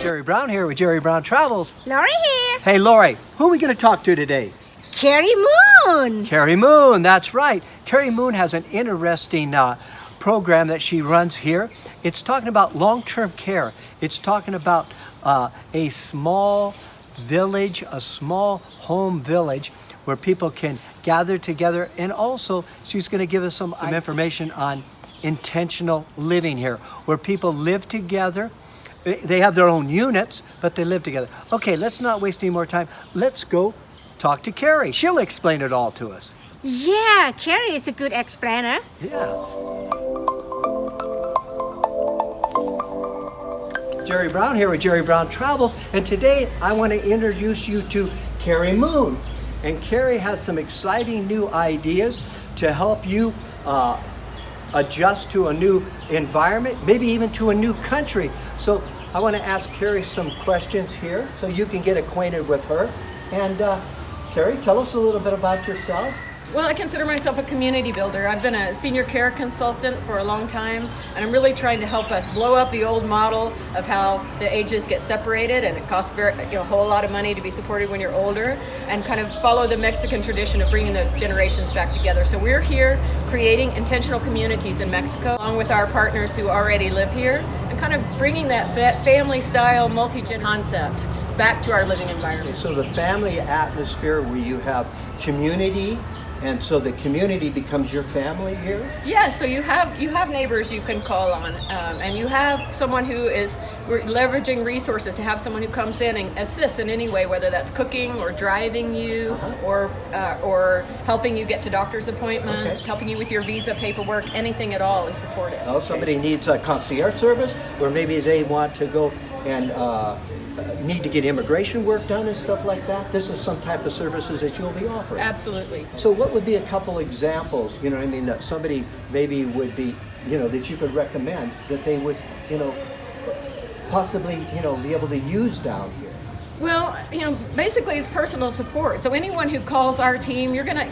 Jerry Brown here with Jerry Brown Travels. Lori here. Hey, Lori, who are we going to talk to today? Kerri Moon. Kerri Moon, that's right. Kerri Moon has an interesting program that she runs here. It's talking about long-term care. It's talking about a small village, a small home village where people can gather together. And also, she's going to give us some information on intentional living here, where people live together. They have their own units, but they live together. Okay, let's not waste any more time. Let's go talk to Kerri. She'll explain it all to us. Yeah, Kerri is a good explainer. Yeah. Jerry Brown here with Jerry Brown Travels, and today I want to introduce you to Kerri Moon. And Kerri has some exciting new ideas to help you adjust to a new environment, maybe even to a new country. So I want to ask Kerri some questions here so you can get acquainted with her. And Kerri, tell us a little bit about yourself. Well, I consider myself a community builder. I've been a senior care consultant for a long time, and I'm really trying to help us blow up the old model of how the ages get separated, and it costs a whole lot of money to be supported when you're older, and kind of follow the Mexican tradition of bringing the generations back together. So we're here creating intentional communities in Mexico, along with our partners who already live here, and kind of bringing that family-style, multi-gen concept back to our living environment. So the family atmosphere where you have community, and so the community becomes your family here? Yeah, so you have neighbors you can call on, and you have someone who is leveraging resources to have someone who comes in and assists in any way, whether that's cooking or driving you, or helping you get to doctor's appointments, helping you with your visa paperwork, anything at all is supported. Oh, somebody needs a concierge service, or maybe they want to go and need to get immigration work done and stuff like that. This is some type of services that you'll be offering. Absolutely. So what would be a couple examples, that somebody maybe would be, that you could recommend that they would, possibly, be able to use down here? Well, basically it's personal support. So anyone who calls our team, you're gonna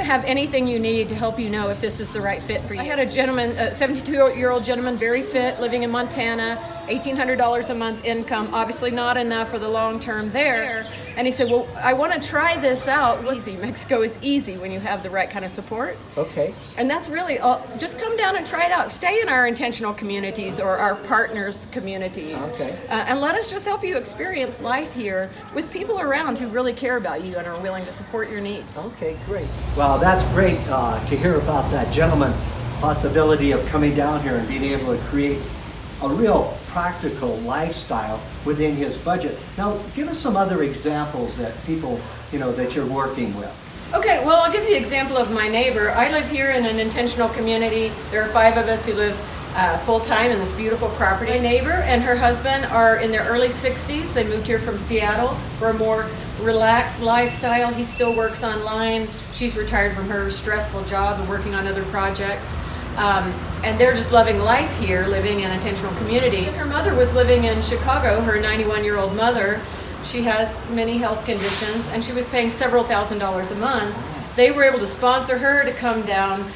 have anything you need to help you know if this is the right fit for you. I had a gentleman, a 72-year-old gentleman, very fit, living in Montana, $1,800 a month income, obviously not enough for the long term there. And he said, well, I want to try this out. Easy. Mexico is easy when you have the right kind of support. Okay. And that's really all. Just come down and try it out. Stay in our intentional communities or our partners' communities. Okay. And let us just help you experience life here with people around who really care about you and are willing to support your needs. Okay, great. Well, that's great to hear about that gentleman possibility of coming down here and being able to create a real practical lifestyle within his budget. Now, give us some other examples that people, that you're working with. Okay, well, I'll give you the example of my neighbor. I live here in an intentional community. There are 5 of us who live full-time in this beautiful property. My neighbor and her husband are in their early 60s. They moved here from Seattle for a more relaxed lifestyle. He still works online. She's retired from her stressful job and working on other projects. And they're just loving life here, living in an intentional community. Her mother was living in Chicago, her 91-year-old mother. She has many health conditions, and she was paying several $1,000s a month. They were able to sponsor her to come down.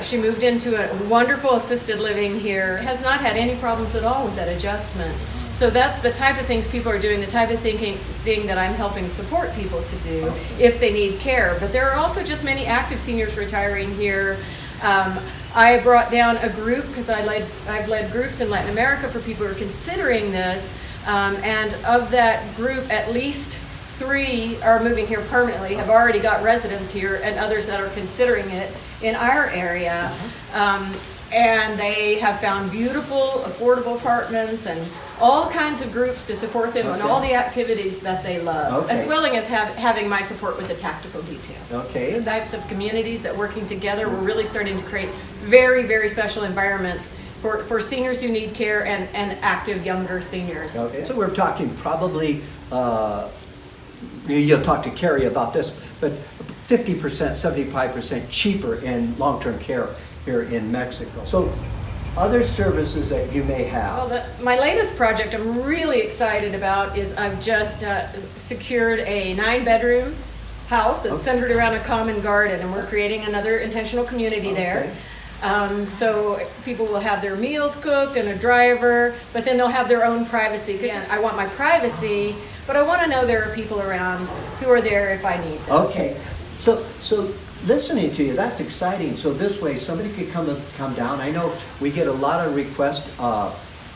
She moved into a wonderful assisted living here, has not had any problems at all with that adjustment. So that's the type of things people are doing, the type of thing that I'm helping support people to do if they need care. But there are also just many active seniors retiring here. I brought down a group because I've led groups in Latin America for people who are considering this, and of that group, at least 3 are moving here permanently, have already got residence here, and others that are considering it in our area. And they have found beautiful, affordable apartments and all kinds of groups to support them on all the activities that they love, as well as having my support with the tactical details. Okay. The types of communities that working together, we're really starting to create very, very special environments for seniors who need care and active younger seniors. Okay. So we're talking probably, you'll talk to Kerri about this, but 50%, 75% cheaper in long-term care here in Mexico. So other services that you may have. Well, my latest project I'm really excited about is I've just secured a 9-bedroom house that's centered around a common garden, and we're creating another intentional community there. So people will have their meals cooked and a driver, but then they'll have their own privacy. Because I want my privacy, but I want to know there are people around who are there if I need them. Okay, so listening to you, that's exciting. So this way, somebody could come down. I know we get a lot of requests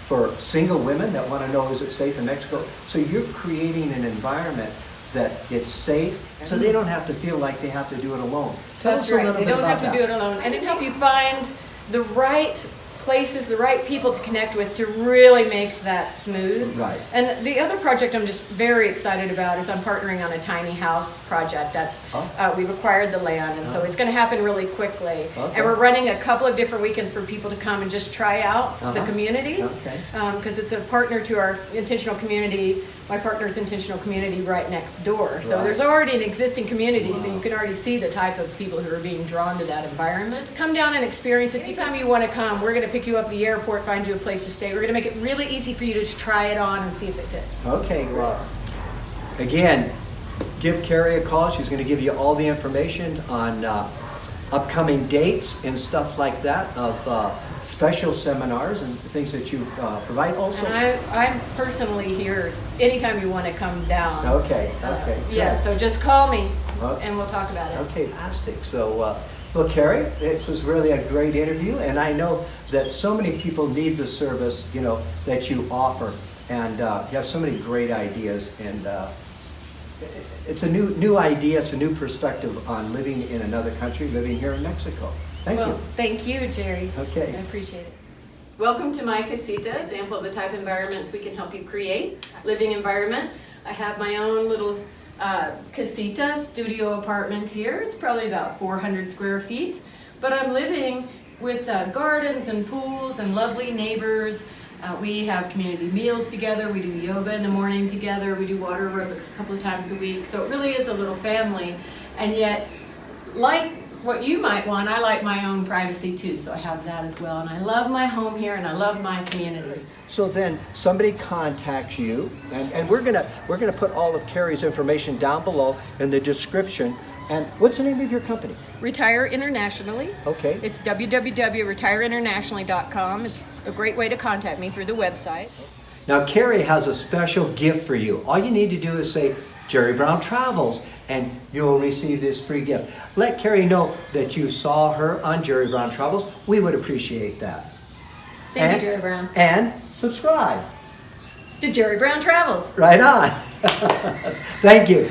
for single women that want to know, is it safe in Mexico? So you're creating an environment that it's safe, so they don't have to feel like they have to do it alone. Tell That's us a right. little They bit don't have about to do it alone, and it help you find the right places, the right people to connect with to really make that smooth. Right. And the other project I'm just very excited about is I'm partnering on a tiny house project. That's we've acquired the land, and so it's going to happen really quickly. Okay. And we're running a couple of different weekends for people to come and just try out the community. Okay. Because it's a partner to our intentional community. My partner's intentional community right next door. So Right. there's already an existing community, so you can already see the type of people who are being drawn to that environment. Just come down and experience it. Anytime you want to come, we're going to pick you up at the airport, find you a place to stay. We're going to make it really easy for you to just try it on and see if it fits. Okay, well, again, give Kerri a call. She's going to give you all the information on upcoming dates and stuff like that of special seminars and things that you provide also. And I'm personally here anytime you want to come down. Okay, Yeah, good. so just call me Okay. and we'll talk about it. Okay, fantastic. So, well, Kerri, this was really a great interview, and I know that so many people need the service, you know, that you offer, and you have so many great ideas, and it's a new idea, it's a new perspective on living in another country, living here in Mexico. Thank you. Thank you, Jerry. Okay. I appreciate it. Welcome to my casita, example of the type of environments we can help you create, living environment. I have my own little casita, studio apartment here. It's probably about 400 square feet, but I'm living with gardens and pools and lovely neighbors. We have community meals together. We do yoga in the morning together. We do water aerobics a couple of times a week. So it really is a little family. And yet, like what you might want, I like my own privacy too. So I have that as well. And I love my home here and I love my community. So then somebody contacts you, and we're gonna put all of Kerri's information down below in the description. And what's the name of your company? Retire Internationally. Okay. It's www.retireinternationally.com. It's a great way to contact me through the website. Now, Kerri has a special gift for you. All you need to do is say, Jerry Brown Travels, and you'll receive this free gift. Let Kerri know that you saw her on Jerry Brown Travels. We would appreciate that. Thank you, Jerry Brown. And subscribe. To Jerry Brown Travels. Right on. Thank you.